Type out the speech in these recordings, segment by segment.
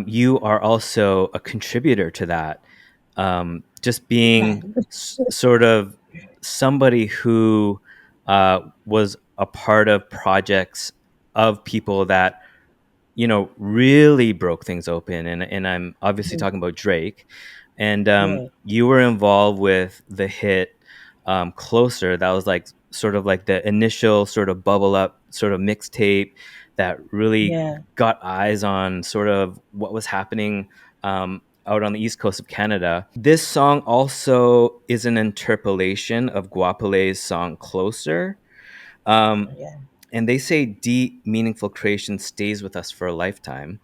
you are also a contributor to that. Just Right. being sort of somebody who was a part of projects of people that really broke things open. And I'm obviously Mhm. talking about Drake. And Yeah. you were involved with the hit Closer. That was like sort of like the initial sort of bubble up sort of mixtape that really Yeah. got eyes on sort of what was happening out on the east coast of Canada. This song also is an interpolation of Guapale's song Closer. Um, Yeah. and they say deep, meaningful creation stays with us for a lifetime.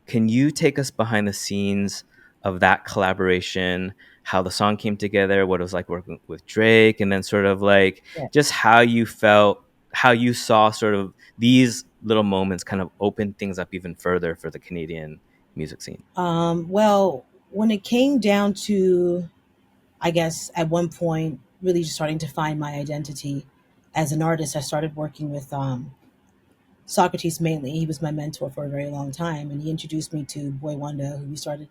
Can you take us behind the scenes of that collaboration, how the song came together, what it was like working with Drake, and then sort of like Yeah. just how you felt, how you saw sort of these little moments kind of open things up even further for the Canadian music scene? Well, when it came down to, I guess, at one point, really just starting to find my identity as an artist, I started working with Socrates mainly. He was my mentor for a very long time, and he introduced me to Boy Wonder, who we started,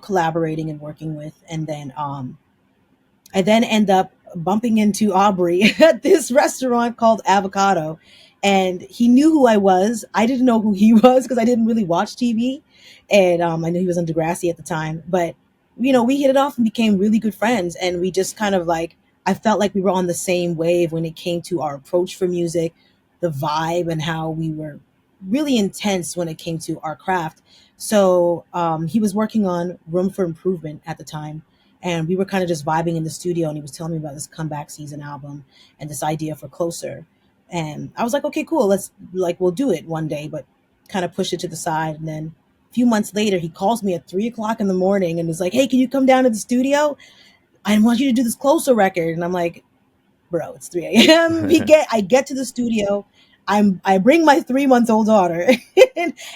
collaborating and working with. And then I then end up bumping into Aubrey at this restaurant called Avocado. And he knew who I was. I didn't know who he was because I didn't really watch TV. And I knew he was on Degrassi at the time. But, we hit it off and became really good friends. And we just kind of like, I felt like we were on the same wave when it came to our approach for music, the vibe, and how we were really intense when it came to our craft. So he was working on Room for Improvement at the time, and we were kind of just vibing in the studio, and he was telling me about this comeback season album and this idea for Closer. And I was like, okay, cool, let's, like, we'll do it one day, but kind of push it to the side. And then a few months later he calls me at 3 o'clock in the morning and was like, hey, can you come down to the studio? I want you to do this Closer record. And I'm like, bro, it's 3 a.m. I get to the studio. I bring my 3 month old daughter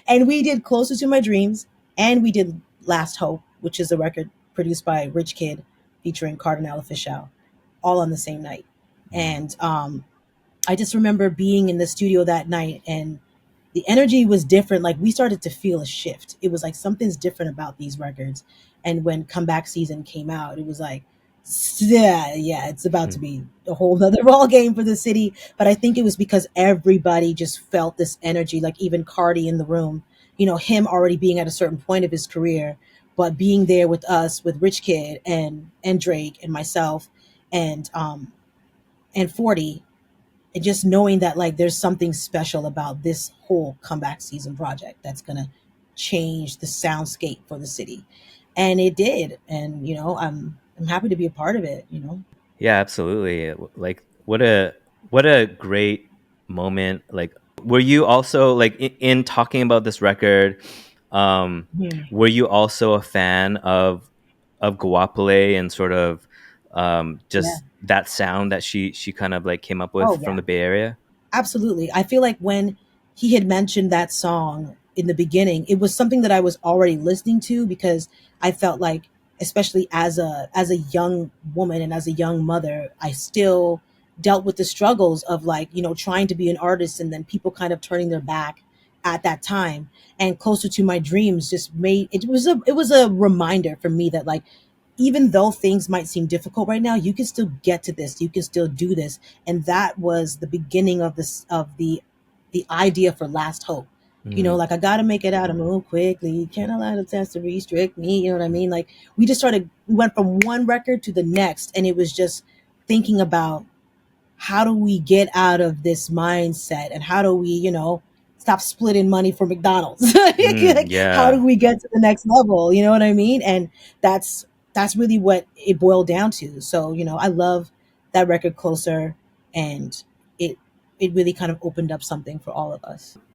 and we did Closer to My Dreams, and we did Last Hope, which is a record produced by Rich Kid featuring Cardinal Official, all on the same night. And I just remember being in the studio that night, and the energy was different. Like, we started to feel a shift. It was like something's different about these records. And when comeback season came out, it was like, yeah, it's about to be a whole other ball game for the city. But I think it was because everybody just felt this energy, like even Cardi in the room, him already being at a certain point of his career, but being there with us, with Rich Kid and Drake and myself and 40, and just knowing that, like, there's something special about this whole comeback season project that's gonna change the soundscape for the city. And it did. And I'm happy to be a part of it. Yeah, absolutely. Like what a great moment. Like were you also like in talking about this record, um Mhm. were you also a fan of Guapale and sort of Yeah. just that sound that she kind of like came up with Oh from yeah. the Bay Area? Absolutely. I feel like when he had mentioned that song in the beginning, it was something that I was already listening to, because I felt like, especially as a young woman and as a young mother, I still dealt with the struggles of, like, trying to be an artist and then people kind of turning their back at that time. And Closer to My Dreams just made it was a reminder for me that, like, even though things might seem difficult right now, you can still get to this. You can still do this. And that was the beginning of this of the idea for Last Hope. Mhm. Like, I gotta make it out and move quickly. Can't allow the test to restrict me. You know what I mean? Like, we went from one record to the next, and it was just thinking about, how do we get out of this mindset, and how do we, stop splitting money for McDonald's? Like, how Yeah. do we get to the next level? You know what I mean? And that's that's really what it boiled down to. So, I love that record Closer, and it it really kind of opened up something for all of us.